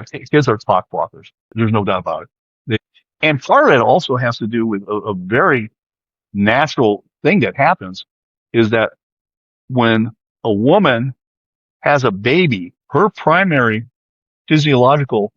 Kids are talk blockers. There's no doubt about it. And part of it also has to do with a very natural thing that happens is that when a woman has a baby, her primary physiological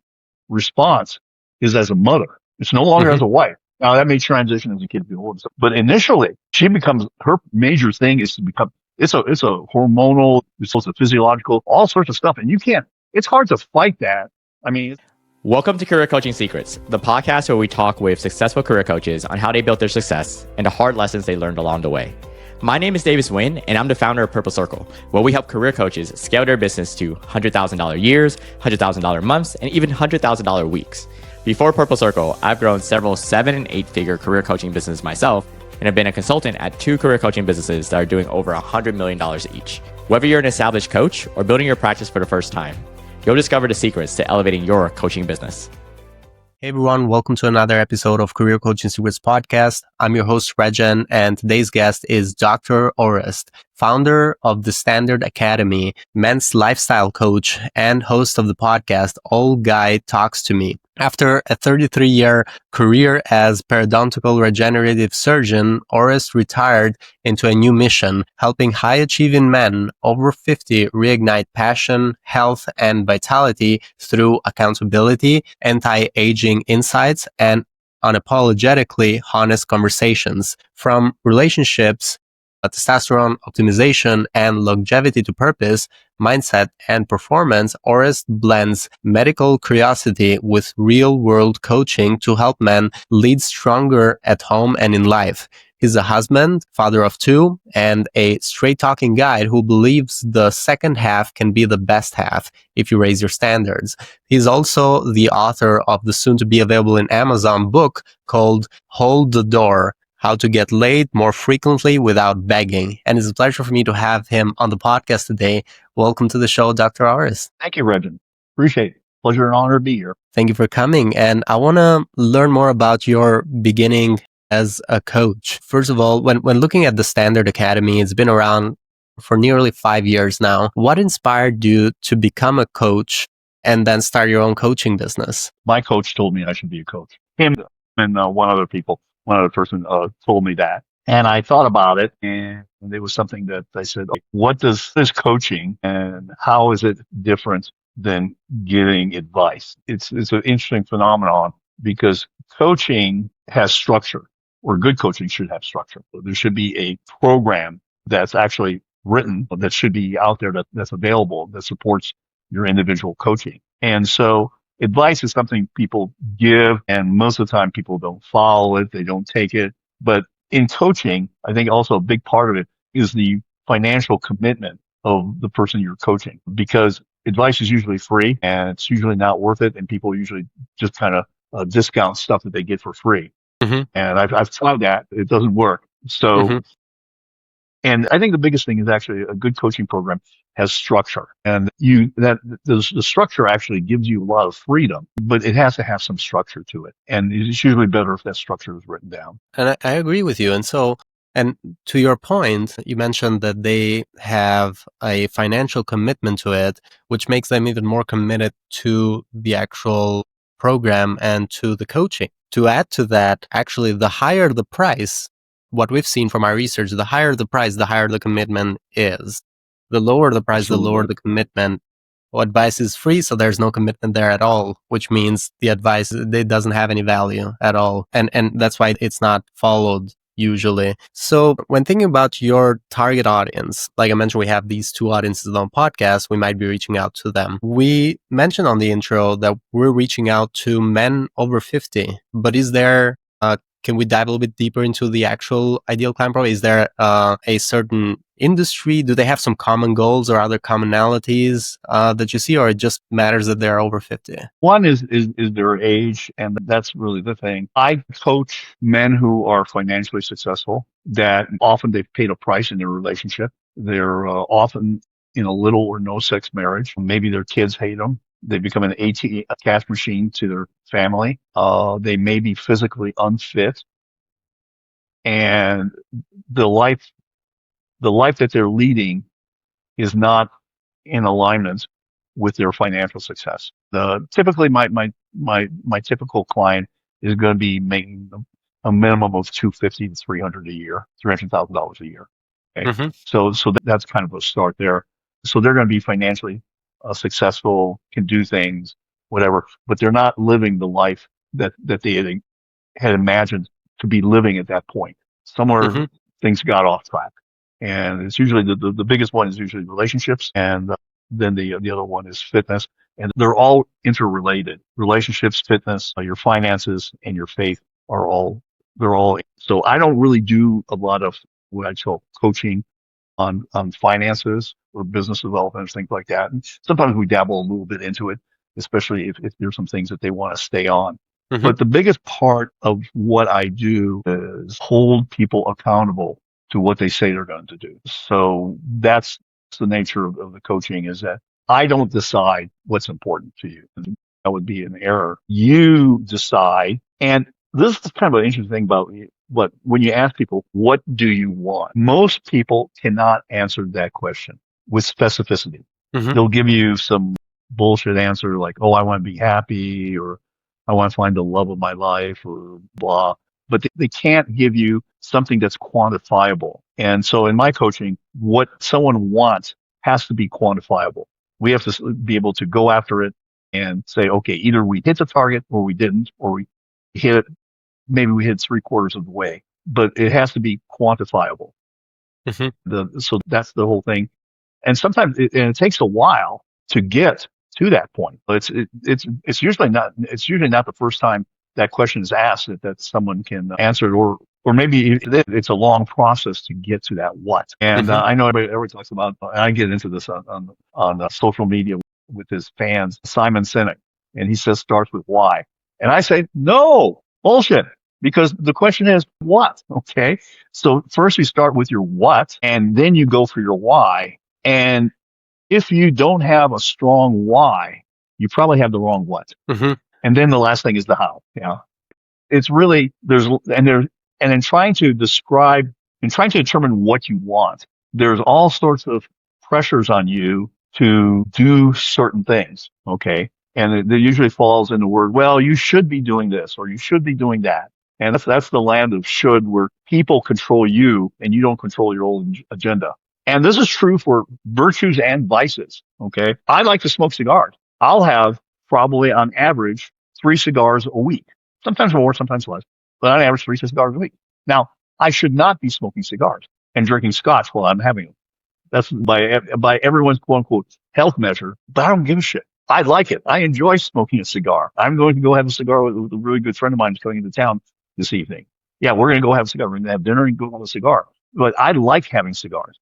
response is as a mother. It's no longer Mm-hmm. as a wife. Now that may transition as the kids get older, but initially she becomes her major thing is to become. It's a hormonal, it's also physiological, all sorts of stuff, and you can't. It's hard to fight that. I mean, Welcome to Career Coaching Secrets, the podcast where we talk with successful career coaches on how they built their success and the hard lessons they learned along the way. My name is Davis Nguyen, and I'm the founder of Purposeful, where we help career coaches scale their business to $100,000 years, $100,000 months, and even $100,000 weeks. Before Purposeful, I've grown several 7- and 8-figure career coaching businesses myself, and have been a consultant at 2 career coaching businesses that are doing over $100 million each. Whether you're an established coach or building your practice for the first time, you'll discover the secrets to elevating your coaching business. Hey everyone, welcome to another episode of Career Coaching Secrets Podcast. I'm your host, Rexhen, and today's guest is Dr. Orest, founder of the Standard Academy, men's lifestyle coach, and host of the podcast, Old Guy Talks to Me. After a 33-year career as periodontal regenerative surgeon, Orest retired into a new mission, helping high-achieving men over 50 reignite passion, health, and vitality through accountability, anti-aging insights, and unapologetically honest conversations. From relationships, testosterone optimization, and longevity to purpose, mindset, and performance, Orest blends medical curiosity with real-world coaching to help men lead stronger at home and in life. He's a husband, father of 2, and a straight-talking guy who believes the second half can be the best half if you raise your standards. He's also the author of the soon-to-be available in Amazon book called Hold the Door: How to Get Laid More Frequently Without Begging. And it's a pleasure for me to have him on the podcast today. Welcome to the show, Dr. Orest. thank you, Regin. Appreciate it. Pleasure and honor to be here. Thank you for coming. And I want to learn more about your beginning as a coach. First of all, when looking at the Standard Academy, it's been around for nearly 5 years now. What inspired you to become a coach and then start your own coaching business? My coach told me I should be a coach. Him and one other person told me that. And I thought about it, and it was something that I said, like, what does this coaching and how is it different than getting advice? It's an interesting phenomenon because coaching has structure, or good coaching should have structure. So there should be a program that's actually written that should be out there that's available that supports your individual coaching. And so advice is something people give, and most of the time people don't follow it, they don't take it. But in coaching, I think also a big part of it is the financial commitment of the person you're coaching, because advice is usually free and it's usually not worth it, and people usually just kind of discount stuff that they get for free. Mm-hmm. And I've tried that; it doesn't work. So, Mm-hmm. and I think the biggest thing is actually a good coaching program has structure, and the structure actually gives you a lot of freedom, but it has to have some structure to it, and it's usually better if that structure is written down. And I agree with you. And to your point, you mentioned that they have a financial commitment to it, which makes them even more committed to the actual program and to the coaching. To add to that, actually, the higher the price, what we've seen from our research, the higher the price, the higher the commitment is. The lower the price, Absolutely. the lower the commitment. Well, advice is free, so there's no commitment there at all, which means the advice, it doesn't have any value at all. And that's why it's not followed usually. So when thinking about your target audience, like I mentioned, we have these 2 audiences on podcast, we might be reaching out to them. We mentioned on the intro that we're reaching out to men over 50, but is there, can we dive a little bit deeper into the actual ideal client profile? Is there a certain industry? Do they have some common goals or other commonalities that you see, or it just matters that they're over 50? One is their age, and that's really the thing. I coach men who are financially successful, that often they've paid a price in their relationship. They're often in a little or no sex marriage. Maybe their kids hate them. They become an ATM, a cash machine to their family. They may be physically unfit, and the life that they're leading is not in alignment with their financial success. Typically my typical client is going to be making a minimum of 250 to 300 a year, $300,000 a year. Okay. Mm-hmm. So that's kind of a start there. So they're going to be financially successful, can do things, whatever, but they're not living the life that they had imagined to be living at that point. Somewhere Mm-hmm. things got off track. And it's usually the biggest one is usually relationships. And then the other one is fitness. And they're all interrelated. Relationships, fitness, your finances, and your faith they're all. So I don't really do a lot of what I call coaching on finances or business development, things like that. And sometimes we dabble a little bit into it, especially if there's some things that they want to stay on. Mm-hmm. But the biggest part of what I do is hold people accountable to what they say they're going to do. So that's the nature of the coaching, is that I don't decide what's important to you. That would be an error. You decide. And this is kind of an interesting thing about what, when you ask people, what do you want? Most people cannot answer that question with specificity. Mm-hmm. They'll give you some bullshit answer like, oh, I want to be happy, or I want to find the love of my life, or blah. But they can't give you something that's quantifiable. And so in my coaching, what someone wants has to be quantifiable. We have to be able to go after it and say, okay, either we hit the target or we didn't, or we hit it, maybe we hit 3/4 of the way, but it has to be quantifiable. Mm-hmm. So that's the whole thing. And sometimes it takes a while to get to that point. But it's usually not the first time that question is asked that someone can answer it, or maybe it's a long process to get to that what. And Mm-hmm. I know everybody talks about, and I get into this on social media with his fans, Simon Sinek, and he says starts with why, and I say no, bullshit. Because the question is what, okay? So first you start with your what, and then you go for your why. And if you don't have a strong why, you probably have the wrong what. Mm-hmm. And then the last thing is the how. Yeah. It's really, and in trying to determine what you want, there's all sorts of pressures on you to do certain things. Okay. And it usually falls in the word, well, you should be doing this, or you should be doing that. And that's the land of should, where people control you and you don't control your own agenda. And this is true for virtues and vices. Okay. I like to smoke cigars. I'll have probably on average 3 cigars a week, sometimes more, sometimes less, but on average 3 cigars a week. Now, I should not be smoking cigars and drinking scotch while I'm having them. That's by everyone's quote unquote health measure, but I don't give a shit. I like it. I enjoy smoking a cigar. I'm going to go have a cigar with a really good friend of mine who's coming into town this evening. Yeah, we're going to go have a cigar. We're going to have dinner and go have a cigar. But I like having cigars,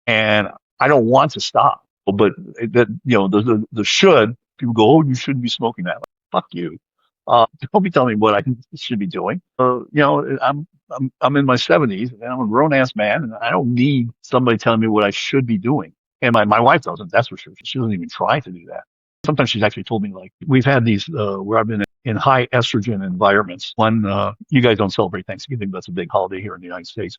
and I don't want to stop. But the should, people go, oh, you shouldn't be smoking that. Like, fuck you. Don't be telling me what I should be doing. I'm in my 70s and I'm a grown ass man, and I don't need somebody telling me what I should be doing. And my wife doesn't. That's for sure. She doesn't even try to do that. Sometimes she's actually told me, like, we've had these where I've been in high estrogen environments. One, you guys don't celebrate Thanksgiving, but that's a big holiday here in the United States.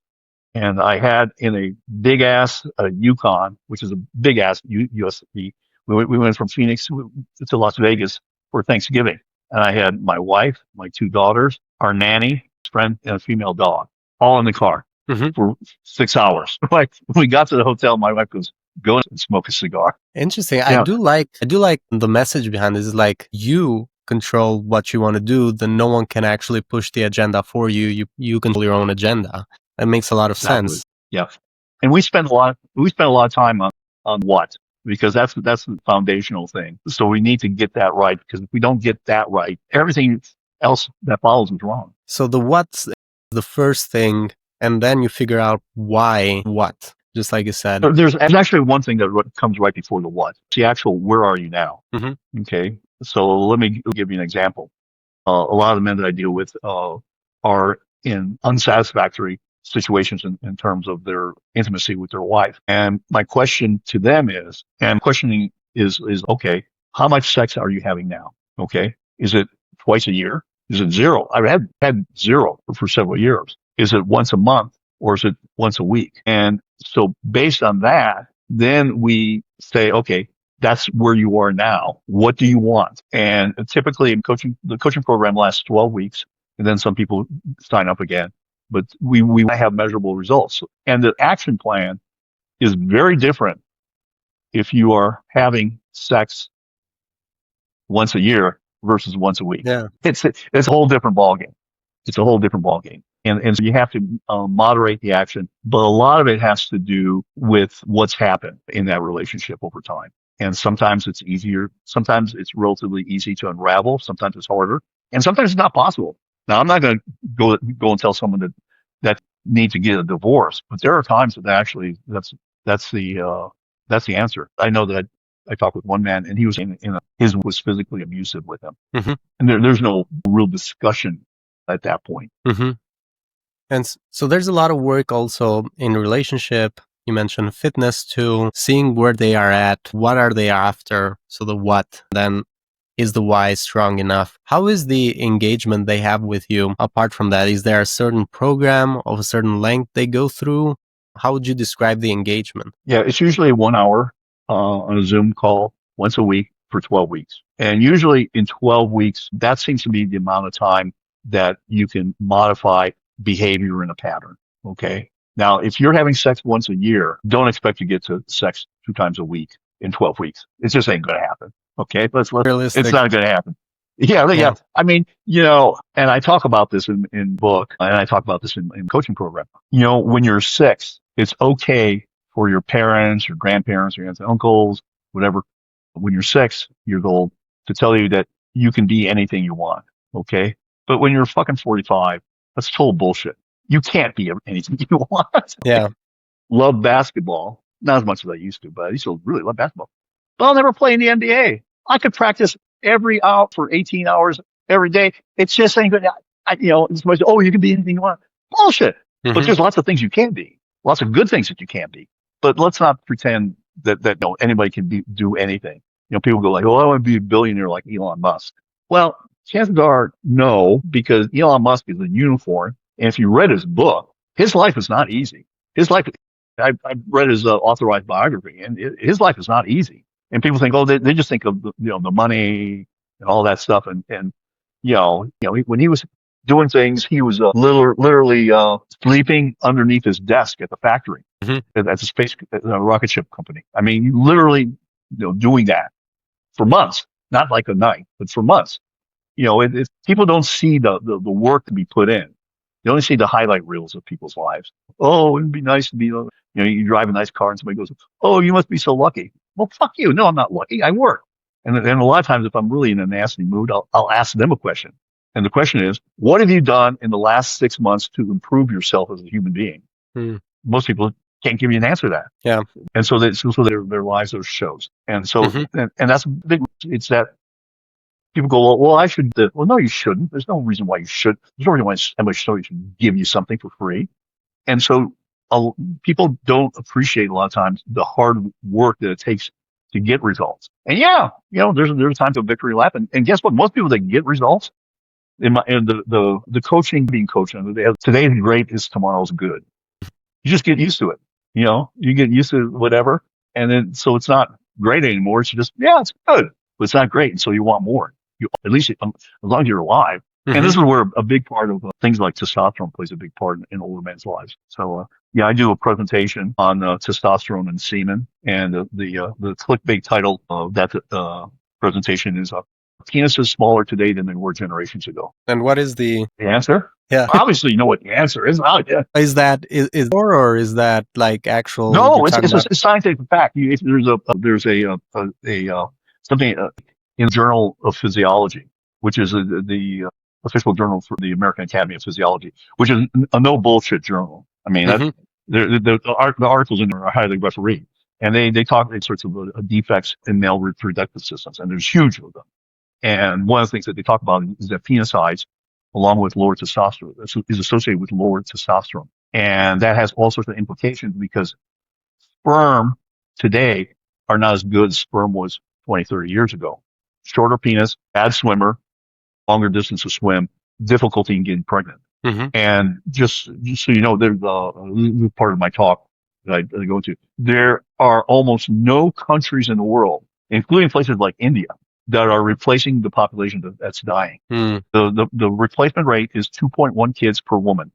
And I had in a big ass Yukon, which is a big ass USP. We went from Phoenix to Las Vegas for Thanksgiving. And I had my wife, my 2 daughters, our nanny, friend, and a female dog, all in the car Mm-hmm. for 6 hours. Like, when we got to the hotel, my wife goes, go and smoke a cigar. Interesting. Yeah. I do like the message behind this. Is like, you control what you want to do, then no one can actually push the agenda for you. You control your own agenda. That makes a lot of sense. Yeah. And we spend a lot of time on what, because that's the foundational thing. So we need to get that right, because if we don't get that right, everything else that follows is wrong. So the what's the first thing, and then you figure out why what, just like you said. There's actually one thing that comes right before the what. It's the actual where are you now? Mm-hmm. Okay. So let me give you an example. A lot of the men that I deal with are in unsatisfactory situations in terms of their intimacy with their wife. And my question to them is, okay, how much sex are you having now? Okay. Is it twice a year? Is it 0? I've had 0 for several years. Is it once a month, or is it once a week? And so based on that, then we say, okay, That's where you are now. What do you want? And typically in coaching, the coaching program lasts 12 weeks, and then some people sign up again. But we have measurable results. And the action plan is very different if you are having sex once a year versus once a week. Yeah. It's a whole different ballgame. It's a whole different ballgame. And so you have to moderate the action, but a lot of it has to do with what's happened in that relationship over time. And sometimes it's easier. Sometimes it's relatively easy to unravel. Sometimes it's harder, and sometimes it's not possible. Now, I'm not going to go and tell someone that needs to get a divorce, but there are times that actually that's the answer. I know that I talked with one man, and he was his was physically abusive with him, Mm-hmm. and there's no real discussion at that point. Mm-hmm. And so there's a lot of work also in relationship. You mentioned fitness too, seeing where they are at, what are they after, so the what, then is the why strong enough? How is the engagement they have with you? Apart from that, is there a certain program of a certain length they go through? How would you describe the engagement? Yeah, it's usually 1 hour on a Zoom call once a week for 12 weeks. And usually in 12 weeks, that seems to be the amount of time that you can modify behavior in a pattern. Okay. Now, if you're having sex once a year, don't expect to get to sex 2 times a week in 12 weeks. It just ain't going to happen. Okay. Realistic. It's not going to happen. Yeah. I mean, and I talk about this in book, and I talk about this in coaching program. When you're 6, it's okay for your parents, your grandparents, your aunts and uncles, whatever, when you're 6 years old, to tell you that you can be anything you want. Okay. But when you're fucking 45, that's total bullshit. You can't be anything you want. Yeah. Love basketball. Not as much as I used to, but I used to really love basketball. But I'll never play in the NBA. I could practice every hour for 18 hours every day. It's just ain't good. Somebody says, oh, you can be anything you want. Bullshit. Mm-hmm. But there's lots of things you can be. Lots of good things that you can be. But let's not pretend that anybody can do anything. People go like, oh, I want to be a billionaire like Elon Musk. Well, chances are no, because Elon Musk is a unicorn. And if you read his book, his life is not easy. His life, I read his authorized biography, and his life is not easy. And people think, oh, they just think of the money and all that stuff. And when he was doing things, he was literally sleeping underneath his desk at the factory at the space rocket ship company. I mean, literally, doing that for months, not like a night, but for months. People don't see the work to be put in. They only see the highlight reels of people's lives. Oh, it'd be nice to be, you drive a nice car and somebody goes, oh, you must be so lucky. Well, fuck you. No, I'm not lucky. I work. And a lot of times if I'm really in a nasty mood, I'll ask them a question. And the question is, what have you done in the last 6 months to improve yourself as a human being? Most people can't give you an answer to that. Yeah. And so their lives are shows. And so, and that's big. It's that people go, well, I should. Well, no, you shouldn't. There's no reason why you should. There's no reason why somebody should give you something for free. And so people don't appreciate a lot of times the hard work that it takes to get results. And there's times of victory lap. And guess what? Most people that get results in the coaching, being coached, today's great is tomorrow's good. You just get used to it. You get used to whatever. And then, so it's not great anymore. It's just, it's good, but it's not great. And so you want more. At least as long as you're alive. And this is where a big part of things like testosterone plays a big part in older men's lives. So, I do a presentation on testosterone and semen, and the clickbait title of that presentation is "Penis is smaller today than they were generations ago." And what is the answer? Yeah. Obviously, you know what the answer is. Is that or is that like actual? No, it's a scientific fact. There's a something in the Journal of Physiology, which is the official journal for the American Academy of Physiology, which is a no bullshit journal. I mean, the articles in there are highly refereed, and they talk sorts of defects in male reproductive systems, and there's huge of them. And one of the things that they talk about is that penis size, along with lower testosterone, is associated with lower testosterone, and that has all sorts of implications because sperm today are not as good as sperm was 20, 30 years ago. Shorter penis, bad swimmer, longer distance to swim, difficulty in getting pregnant. And just so you know, there's part of my talk that I go into. There are almost no countries in the world including places like India, that are replacing the population that's dying. Mm. The replacement rate is 2.1 kids per woman.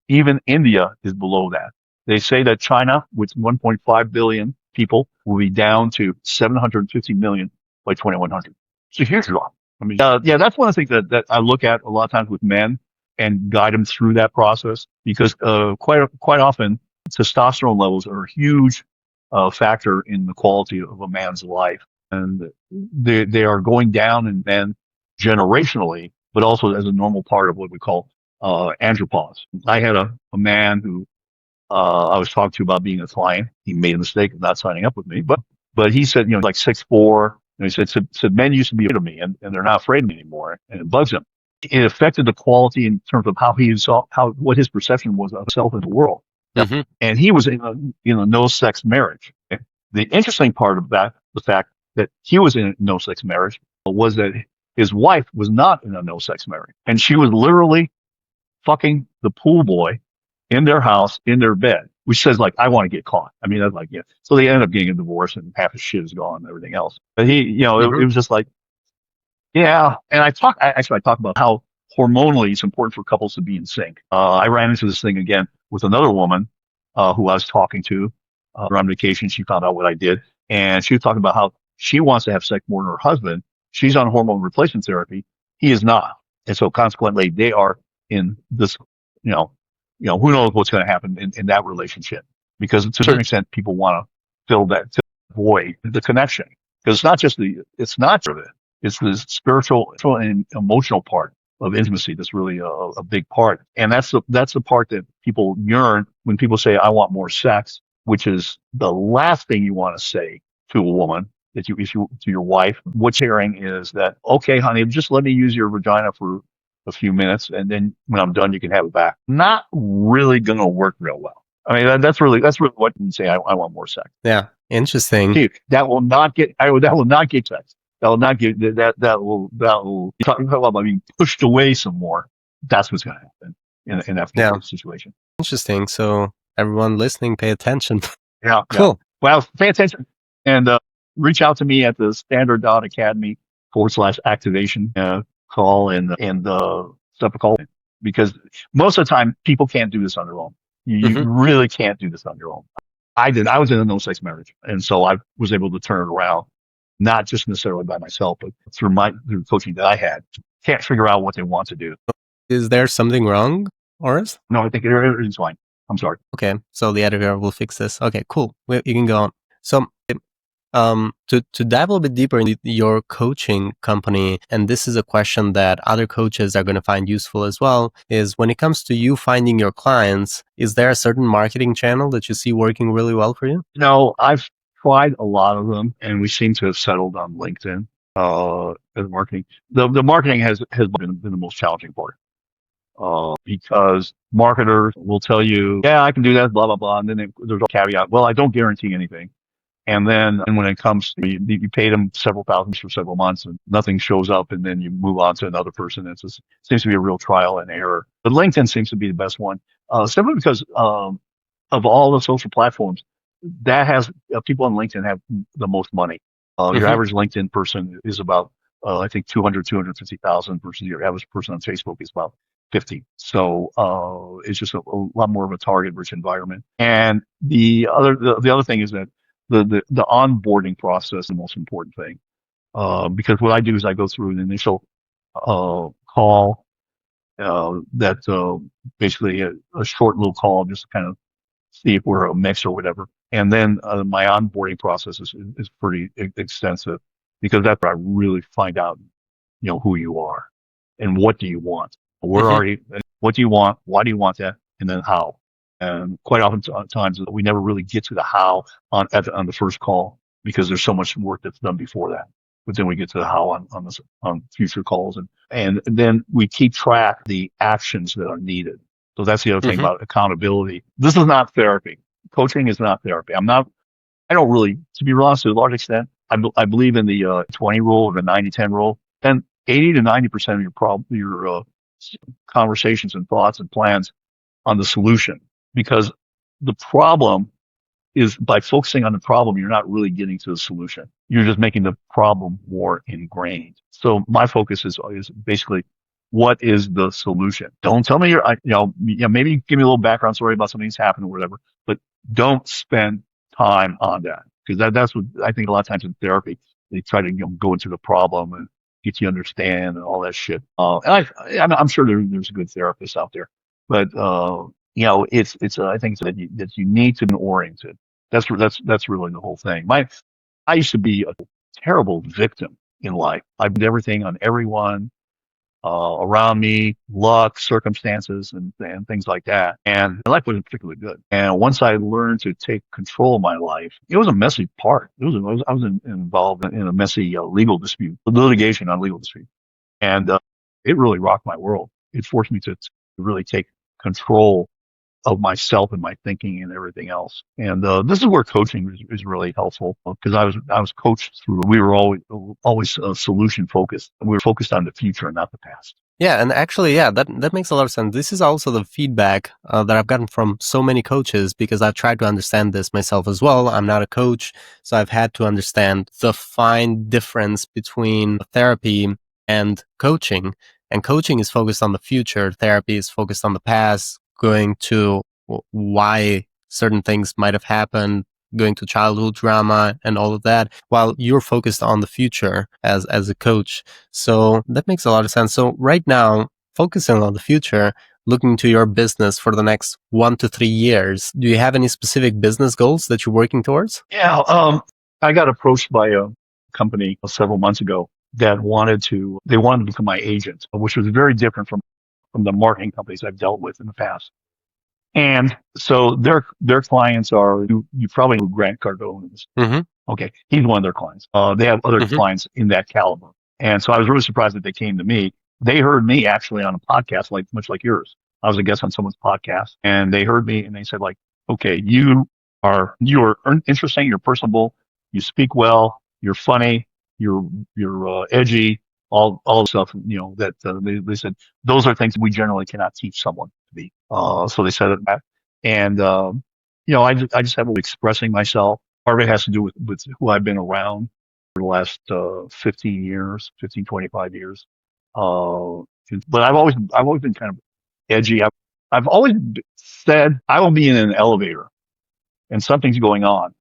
Even India is below that. They say that China, with 1.5 billion people, will be down to 750 million by 2100. It's a huge drop. I mean, yeah, that's one of the things that I look at a lot of times with men and guide them through that process, because quite often testosterone levels are a huge factor in the quality of a man's life, and they are going down in men generationally, but also as a normal part of what we call andropause. I had a man who I was talking to about being a client. He made a mistake of not signing up with me, but he said, like 6'4", and he said men used to be afraid of me, and they're not afraid of me anymore, and it bugs him. It affected the quality in terms of how he saw what his perception was of himself in the world. Mm-hmm. And he was in a no sex marriage. The interesting part of that, the fact that he was in a no sex marriage, was that his wife was not in a no sex marriage, and she was literally fucking the pool boy in their house, in their bed, which says, like, I want to get caught. I mean, that's like, yeah. So they ended up getting a divorce, and half his shit is gone and everything else. But it was just like, yeah. And I talk about how hormonally it's important for couples to be in sync. I ran into this thing again with another woman, who I was talking to, on vacation. She found out what I did, and she was talking about how she wants to have sex more than her husband. She's on hormone replacement therapy. He is not. And so consequently, they are in this, who knows what's going to happen in that relationship, because to a certain extent, people want to fill that void, the connection, because it's not it's the spiritual and emotional part of intimacy that's really a big part. And that's the part that people yearn when people say, I want more sex, which is the last thing you want to say to a woman, to your wife. What's hearing is that, okay, honey, just let me use your vagina for a few minutes, and then when I'm done, you can have it back. Not really going to work real well. I mean, that's really what you say. I want more sex. Yeah, interesting. Dude, that will not get sex. That will not get that will talk about being pushed away some more. That's what's going to happen in that situation. Interesting. So everyone listening, pay attention. Yeah. Cool. Yeah. Well, pay attention and reach out to me at the standard.academy/activation call and set up a call, because most of the time people can't do this on their own. You really can't do this on your own. I did. I was in a no sex marriage, and so I was able to turn it around, not just necessarily by myself, but through coaching that I had. Can't figure out what they want to do. Is there something wrong, Orest? No, I think everything's fine. I'm sorry. Okay, so the editor will fix this. Okay, cool. You can go on. So, to dive a little bit deeper into your coaching company, and this is a question that other coaches are going to find useful as well, is when it comes to you finding your clients, is there a certain marketing channel that you see working really well for you? No, I've tried a lot of them, and we seem to have settled on LinkedIn as marketing. The marketing has been the most challenging part. Because marketers will tell you, yeah, I can do that, blah, blah, blah. And then there's a caveat. Well, I don't guarantee anything. And then when it comes to, you pay them several thousands for several months and nothing shows up, and then you move on to another person. It seems to be a real trial and error. But LinkedIn seems to be the best one, simply because of all the social platforms that has people on LinkedIn have the most money. Your average LinkedIn person is about, I think 250,000 versus your average person on Facebook is about 50. So it's just a lot more of a target-rich environment. And the other thing is that the onboarding process is the most important thing, because what I do is I go through an initial call, that basically a short little call, just to kind of see if we're a mix or whatever. And then my onboarding process is pretty extensive, because that's where I really find out, who you are and what do you want. Where are you? What do you want? Why do you want that? And then how? And quite often times we never really get to the how on the first call, because there's so much work that's done before that. But then we get to the how on future calls, and then we keep track of the actions that are needed. So that's the other thing about accountability. This is not therapy. Coaching is not therapy. I don't really, to be honest, to a large extent, I believe in the 20 rule or the 90-10 rule. And 80 to 90% of your conversations and thoughts and plans on the solution, because the problem is by focusing on the problem, you're not really getting to the solution. You're just making the problem more ingrained. So my focus is basically, what is the solution? Don't tell me maybe give me a little background story about something that's happened or whatever, but don't spend time on that, because that's what I think a lot of times in therapy, they try to go into the problem and get you to understand and all that shit. I'm sure there's good therapists out there, but I think that you need to be oriented. That's really the whole thing. I used to be a terrible victim in life. I blamed everything on everyone around me, luck, circumstances, and things like that. And my life wasn't particularly good. And once I learned to take control of my life, it was a messy part. I was involved in a messy legal dispute, litigation on legal dispute, and it really rocked my world. It forced me to really take control of myself and my thinking and everything else. And this is where coaching is really helpful, because I was coached through. We were always solution focused. We were focused on the future and not the past. Yeah, and actually, yeah, that makes a lot of sense. This is also the feedback that I've gotten from so many coaches, because I've tried to understand this myself as well. I'm not a coach, so I've had to understand the fine difference between therapy and coaching. And coaching is focused on the future. Therapy is focused on the past, going to why certain things might have happened, going to childhood drama and all of that, while you're focused on the future as a coach. So that makes a lot of sense. So right now, focusing on the future, looking to your business for the next 1 to 3 years, do you have any specific business goals that you're working towards? Yeah, I got approached by a company several months ago that wanted to become my agent, which was very different from the marketing companies I've dealt with in the past. And so their clients are, you probably know who Grant Cardone is. Mm-hmm. Okay. He's one of their clients. They have other clients in that caliber. And so I was really surprised that they came to me. They heard me actually on a podcast, much like yours. I was a guest on someone's podcast, and they heard me and they said, like, okay, you are interesting. You're personable. You speak well. You're funny. You're edgy. All the stuff, that they said, those are things we generally cannot teach someone to be. So they said it, and I just have expressing myself. Part of it has to do with who I've been around for the last 15 years, 25 years. But I've always been kind of edgy. I've always said I will be in an elevator and something's going on,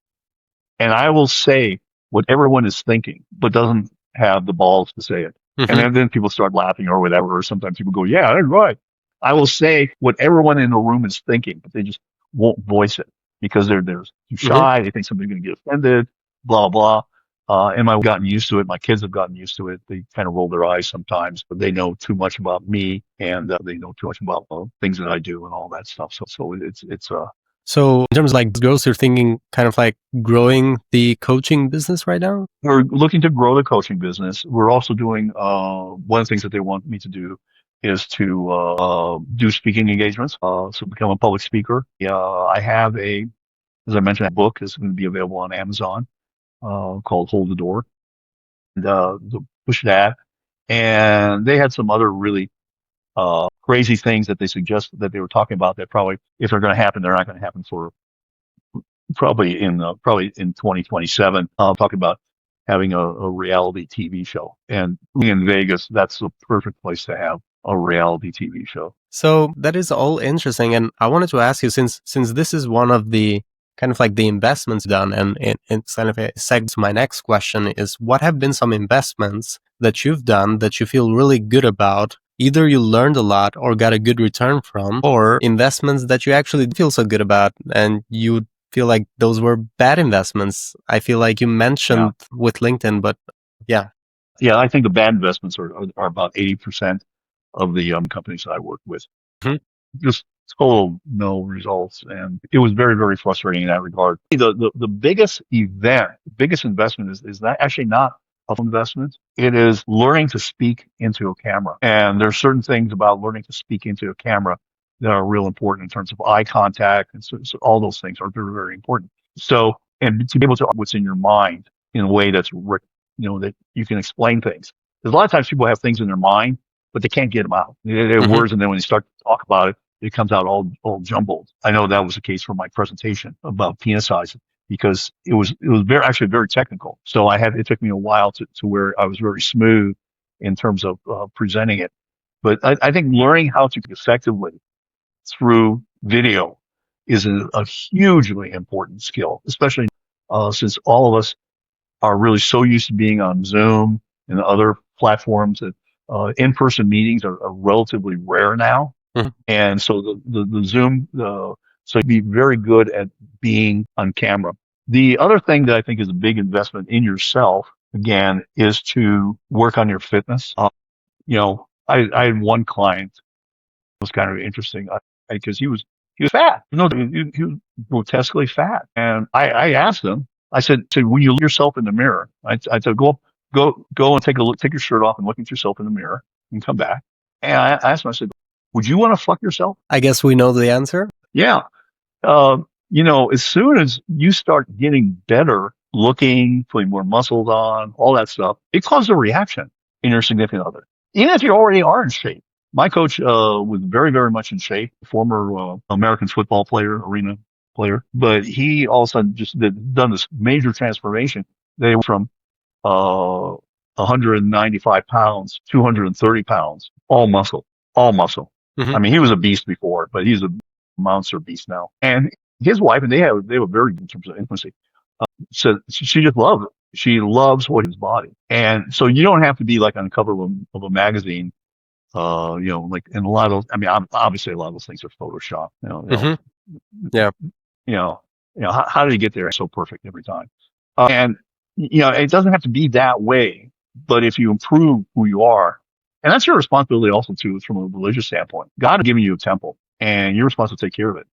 and I will say what everyone is thinking, but doesn't have the balls to say it. And then people start laughing or whatever, or sometimes people go, yeah, that's right. I will say what everyone in the room is thinking, but they just won't voice it because they're too shy. They think somebody's going to get offended, blah, blah. And I've gotten used to it. My kids have gotten used to it. They kind of roll their eyes sometimes, but they know too much about me, and they know too much about things that I do and all that stuff. So it's So in terms of like growth, you're thinking kind of like growing the coaching business right now? We're looking to grow the coaching business. We're also doing, one of the things that they want me to do is to do speaking engagements, so become a public speaker. I have as I mentioned, a book is going to be available on Amazon, called Hold the Door, and push that. And they had some other really crazy things that they suggested that they were talking about that probably, if they're going to happen, they're not going to happen for probably in 2027. Talking about having a reality TV show, and in Vegas, that's the perfect place to have a reality TV show. So that is all interesting, and I wanted to ask you, since this is one of the kind of like the investments done, and it's kind of a segue to my next question is, what have been some investments that you've done that you feel really good about? Either you learned a lot or got a good return from, or investments that you actually feel so good about and you feel like those were bad investments. I feel like you mentioned with LinkedIn, but yeah. Yeah, I think the bad investments are about 80% of the companies that I work with. Just total no results, and it was very, very frustrating in that regard. The biggest investment is that actually not of investment. It is learning to speak into a camera, and there's certain things about learning to speak into a camera that are real important in terms of eye contact, and so all those things are very, very important. So, and to be able to what's in your mind in a way that's that you can explain things. There's a lot of times people have things in their mind, but they can't get them out. They're words, and then when they start to talk about it, it comes out all jumbled. I know that was the case for my presentation about penis size because it was actually very technical. So it took me a while to where I was very smooth in terms of presenting it. But I think learning how to effectively through video is a hugely important skill, especially since all of us are really so used to being on Zoom and other platforms that in-person meetings are relatively rare now. Mhm. And so the Zoom, so be very good at being on camera. The other thing that I think is a big investment in yourself, again, is to work on your fitness. I had one client, it was kind of interesting because he was fat. He was grotesquely fat. And I asked him, I said, so when you look yourself in the mirror, I said, go and take a look, take your shirt off and look at yourself in the mirror and come back. And I asked him, I said, would you want to fuck yourself? I guess we know the answer. Yeah. As soon as you start getting better looking, putting more muscles on, all that stuff, it causes a reaction in your significant other. Even if you already are in shape. My coach was very, very much in shape, former American football player, arena player, but he all of a sudden just done this major transformation. They went from 195 pounds, 230 pounds, all muscle, all muscle. Mhm. I mean, he was a beast before, but he's a monster beast now. And his wife, and they were very good in terms of intimacy. So she just loves it. She loves what his body. And so you don't have to be like on the cover of a magazine. Like in a lot of, I mean, obviously a lot of those things are Photoshop. Mhm. Yeah. How did he get there so perfect every time? And it doesn't have to be that way, but if you improve who you are, and that's your responsibility also too, from a religious standpoint. God has given you a temple, and you're responsible to take care of it.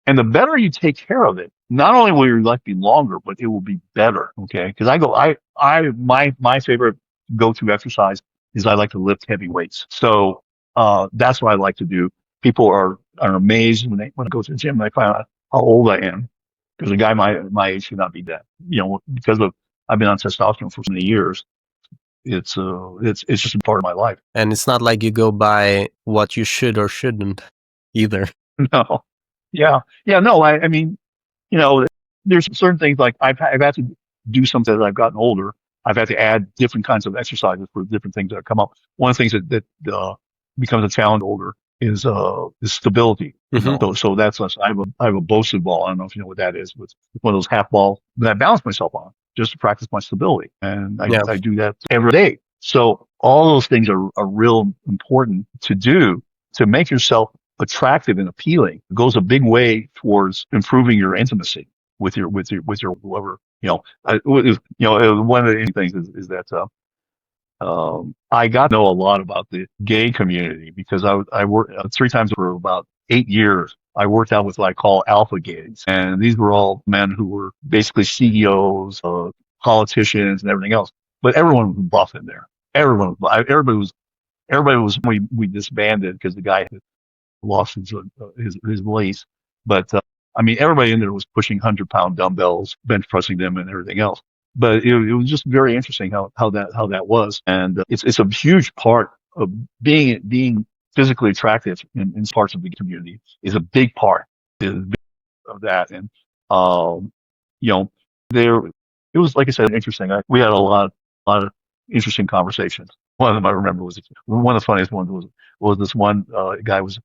And the better you take care of it, not only will your life be longer, but it will be better. Okay, because my favorite go-to exercise is I like to lift heavy weights. So that's what I like to do. People are amazed when I go to the gym and I find out how old I am. Because a guy my age should not be that. Because I've been on testosterone for so many years. It's just a part of my life. And it's not like you go by what you should or shouldn't either. No. Yeah. Yeah. No, I mean, there's certain things like I've had to do something as I've gotten older. I've had to add different kinds of exercises for different things that come up. One of the things that becomes a challenge older is stability. Mhm. So that's us. I have a BOSU ball. I don't know if you know what that is, but it's one of those half balls that I balance myself on just to practice my stability. And Yeah. I do that every day. So all those things are real important to do to make yourself attractive and appealing. It goes a big way towards improving your intimacy with your whoever. One of the things is that I got to know a lot about the gay community because I worked 3 times for about 8 years. I worked out with what I call alpha gays, and these were all men who were basically CEOs, politicians, and everything else. But everyone was buff in there. Everybody was. We disbanded because the guy lost his lace. But I mean, everybody in there was pushing 100-pound dumbbells, bench pressing them, and everything else. But it was just very interesting how that was, and it's a huge part of being physically attractive in parts of the community is a big part of that. And there it was, like I said, interesting. We had a lot of interesting conversations. One of them I remember was one of the funniest ones was this one guy was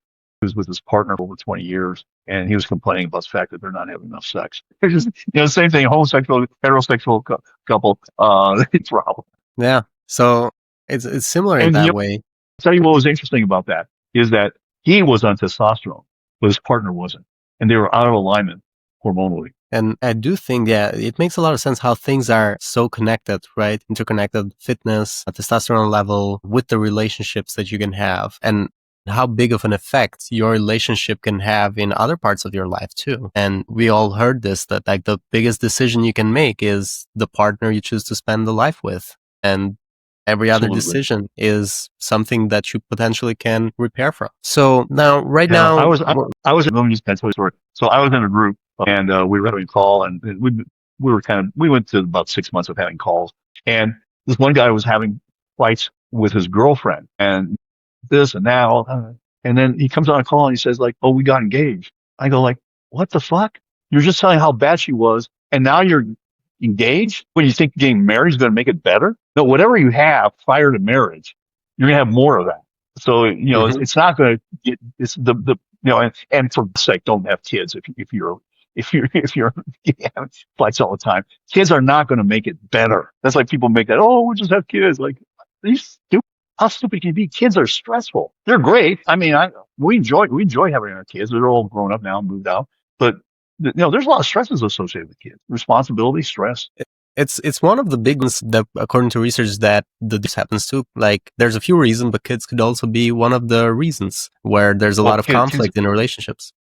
with his partner for over 20 years, and he was complaining about the fact that they're not having enough sex. It's just, same thing, homosexual, heterosexual couple, problem. Yeah. So it's similar in And that way. I'll tell you what was interesting about that is that he was on testosterone, but his partner wasn't, and they were out of alignment hormonally. And I do think, yeah, it makes a lot of sense how things are so connected, right? Interconnected fitness, testosterone level with the relationships that you can have, and how big of an effect your relationship can have in other parts of your life too. And we all heard this, that like the biggest decision you can make is the partner you choose to spend the life with. And every other Absolutely. decision is something that you potentially can repair from. So now, right Yeah, now, I was let me just tell you a story. So I was in a group, and we were having a call, and we went to about 6 months of having calls, and this one guy was having fights with his girlfriend, and this and that, And then he comes on a call and he says like, oh, we got engaged. I go like, what the fuck? You're just telling how bad she was. And now you're engaged when you think getting married is going to make it better. No, whatever you have prior to marriage, you're going to have more of that. So, it's not going to get, it's and for God's sake, don't have kids if you're having fights all the time. Kids are not going to make it better. That's like people make that, oh, we'll just have kids. Like, are you stupid? How stupid can you be? Kids are stressful. They're great. I mean, we enjoy having our kids. They're all grown up now and moved out. But, there's a lot of stresses associated with kids. Responsibility, stress. It's one of the big ones that, according to research, that this happens to. Like, there's a few reasons, but kids could also be one of the reasons where there's a lot of conflict in relationships.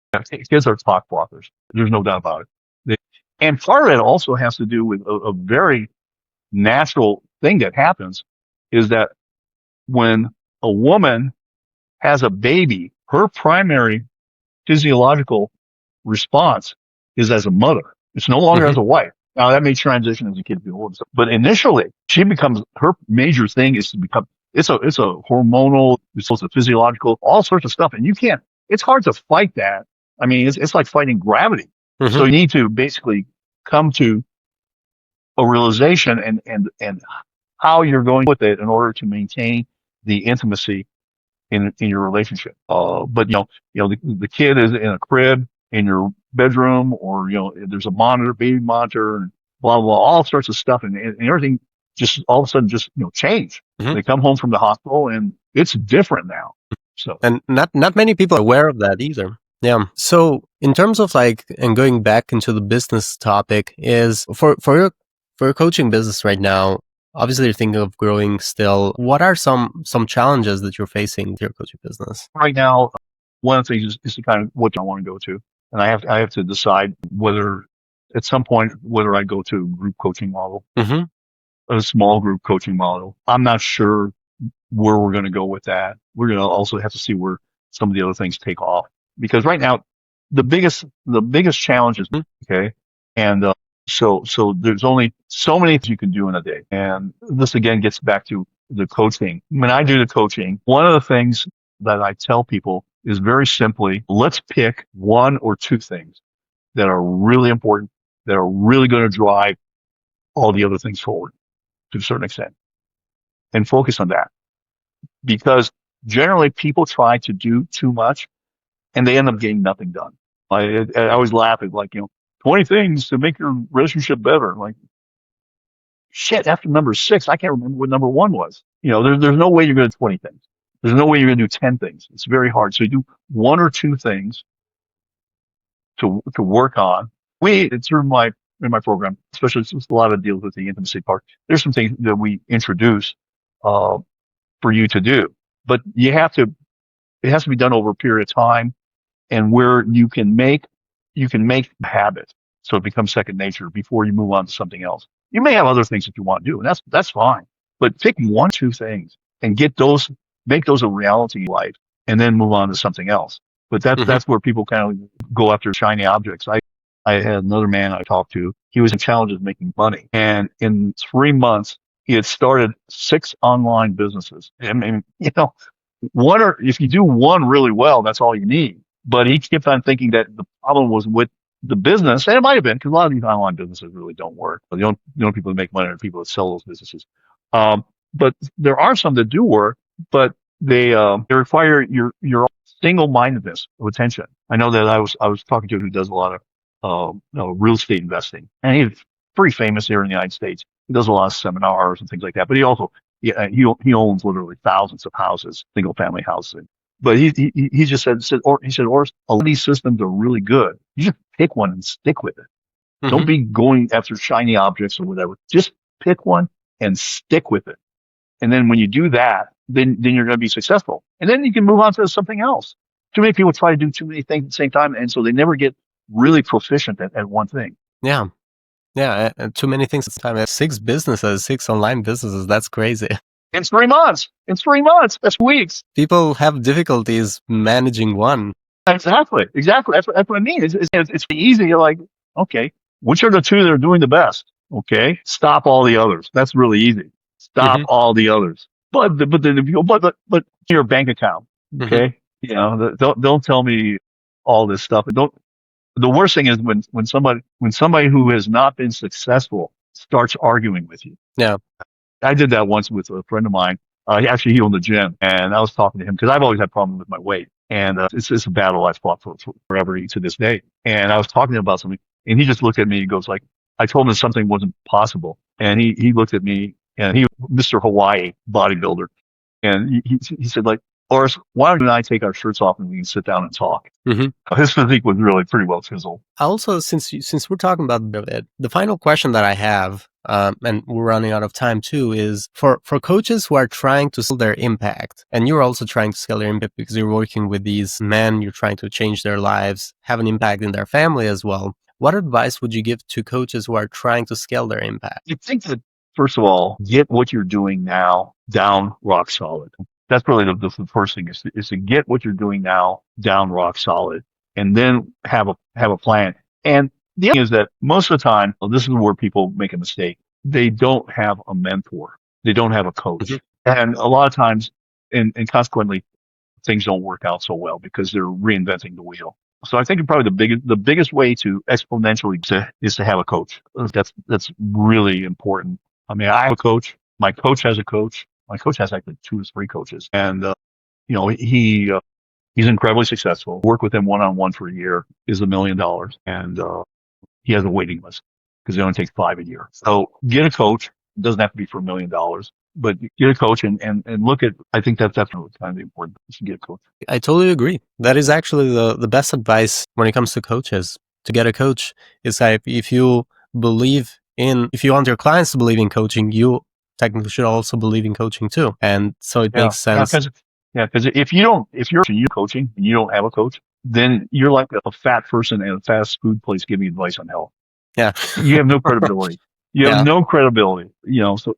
Kids are clock blockers. There's no doubt about it. And part of it also has to do with a very natural thing that happens is that when a woman has a baby, her primary physiological response is as a mother. It's no longer as a wife. Now that may transition as the kids get older, but initially her major thing is to become, it's a hormonal, it's a physiological, all sorts of stuff. And it's hard to fight that. I mean, it's like fighting gravity. So you need to basically come to a realization and how you're going with it in order to maintain the intimacy in your relationship. But the kid is in a crib in your bedroom, or there's a baby monitor, and blah blah, all sorts of stuff, and everything just all of a sudden just change. They come home from the hospital and it's different now. So, and not many people are aware of that either. Yeah. So in terms of and going back into the business topic, is for your coaching business right now, obviously you're thinking of growing still. What are some challenges that you're facing with your coaching business right now? One of the things is to kind of what I want to go to, and I have to decide whether at some point whether I go to a group coaching model, a small group coaching model. I'm not sure where we're going to go with that. We're going to also have to see where some of the other things take off, because right now the biggest challenge is okay, and so there's only so many things you can do in a day, and this again gets back to the coaching. When I do the coaching, one of the things that I tell people is very simply, let's pick one or two things that are really important, that are really going to drive all the other things forward to a certain extent, and focus on that. Because generally people try to do too much and they end up getting nothing done. I always laugh at 20 things to make your relationship better. Like, shit, after number 6, I can't remember what number 1 was. There's no way you're going to do 20 things. There's no way you're going to do 10 things. It's very hard. So you do 1 or 2 things to work on. Through in my program, especially since a lot of it deals with the intimacy part, there's some things that we introduce for you to do, but it has to be done over a period of time, and where you can make a habit so it becomes second nature before you move on to something else. You may have other things that you want to do, and that's fine, but pick 1, 2 things and make those a reality in life, and then move on to something else. But that's where people kind of go after shiny objects. I had another man I talked to. He was in challenges making money, and in 3 months he had started 6 online businesses. I mean, if you do one really well, that's all you need. But he kept on thinking that the problem was with the business, and it might have been, because a lot of these online businesses really don't work. The only people that make money are people that sell those businesses. But there are some that do work, but they require your single-mindedness of attention. I know that I was talking to who does a lot of real estate investing, and he's pretty famous here in the United States. He does a lot of seminars and things like that, but he also he owns literally thousands of houses, single family houses. But he just said, Orest, a lot of these systems are really good. You just pick one and stick with it. Don't be going after shiny objects or whatever. Just pick one and stick with it. And then when you do that, then you're going to be successful. And then you can move on to something else. Too many people try to do too many things at the same time, and so they never get really proficient at one thing. Yeah. Yeah. Too many things at the time. 6 businesses, 6 online businesses. That's crazy. In 3 months. That's weeks. People have difficulties managing one. Exactly. That's what I mean. It's easy. You're like, okay, which are the 2 that are doing the best? Okay, stop all the others. That's really easy. Stop all the others. But your bank account. Okay, don't tell me all this stuff. Don't. The worst thing is when somebody who has not been successful starts arguing with you. Yeah. I did that once with a friend of mine. He owned a gym, and I was talking to him because I've always had problems with my weight, and it's a battle I've fought for forever to this day. And I was talking to him about something, and he just looked at me and goes like, I told him something wasn't possible, and he looked at me, and he Mr. Hawaii bodybuilder, and he said like, Orest, why don't you and I take our shirts off and we can sit down and talk? Mm-hmm. His physique was really pretty well chiseled. Also, since we're talking about it, the final question that I have, and we're running out of time too, is for coaches who are trying to scale their impact, and you're also trying to scale their impact because you're working with these men, you're trying to change their lives, have an impact in their family as well. What advice would you give to coaches who are trying to scale their impact? I think that, first of all, get what you're doing now down rock solid. That's really the first thing is to get what you're doing now down rock solid, and then have a plan. And the other thing is that most of the time, this is where people make a mistake. They don't have a mentor. They don't have a coach. Mm-hmm. And a lot of times, and consequently, things don't work out so well because they're reinventing the wheel. So I think probably the biggest way to exponentially is to have a coach. That's really important. I mean, I have a coach. My coach has a coach. My coach has actually 2 to 3 coaches, and he's incredibly successful. Work with him one-on-one for a year is $1 million, and he has a waiting list because it only takes 5 a year. So get a coach. It doesn't have to be for $1 million, but get a coach and look at. I think that's kind of the important thing, to get a coach. I totally agree. That is actually the best advice when it comes to coaches. To get a coach is like if you want your clients to believe in coaching, you technically should also believe in coaching too. And so it makes sense. Because if you're coaching and you don't have a coach, then you're like a fat person at a fast food place giving advice on health. Yeah. You have no credibility. You have no credibility.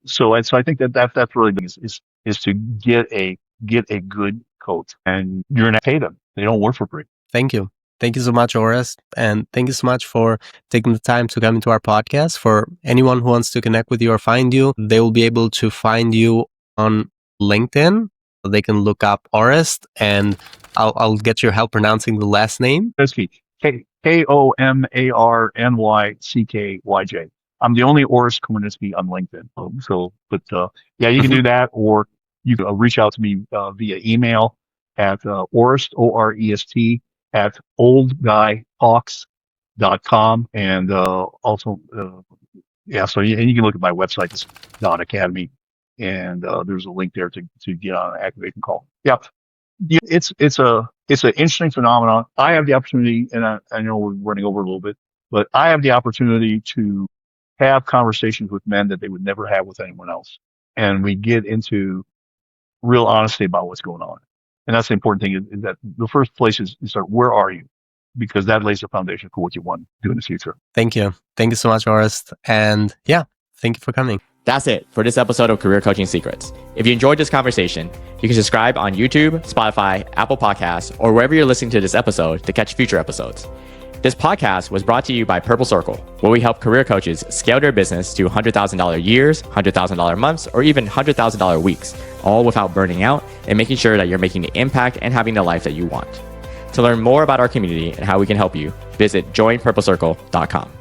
So I think that's really big is to get a good coach, and you're gonna pay them. They don't work for free. Thank you. Thank you so much, Orest. And thank you so much for taking the time to come into our podcast. For anyone who wants to connect with you or find you, they will be able to find you on LinkedIn. They can look up Orest, and I'll get your help pronouncing the last name. Komarnyckyj. I'm the only Orest Komarnyckyj on LinkedIn. You can do that, or you can reach out to me via email at Orest, Orest, at oldguytalks.com, and also so you can look at my website, it's .academy, and there's a link there to get on an activation call. It's an interesting phenomenon. I have the opportunity, and I know we're running over a little bit, but I have the opportunity to have conversations with men that they would never have with anyone else, and we get into real honesty about what's going on. And that's the important thing, is that the first place is you start, where are you? Because that lays the foundation for what you want to do in the future. Thank you. Thank you so much, Orest. And thank you for coming. That's it for this episode of Career Coaching Secrets. If you enjoyed this conversation, you can subscribe on YouTube, Spotify, Apple Podcasts, or wherever you're listening to this episode to catch future episodes. This podcast was brought to you by Purposeful, where we help career coaches scale their business to $100,000 years, $100,000 months, or even $100,000 weeks, all without burning out and making sure that you're making the impact and having the life that you want. To learn more about our community and how we can help you, visit joinpurposecircle.com.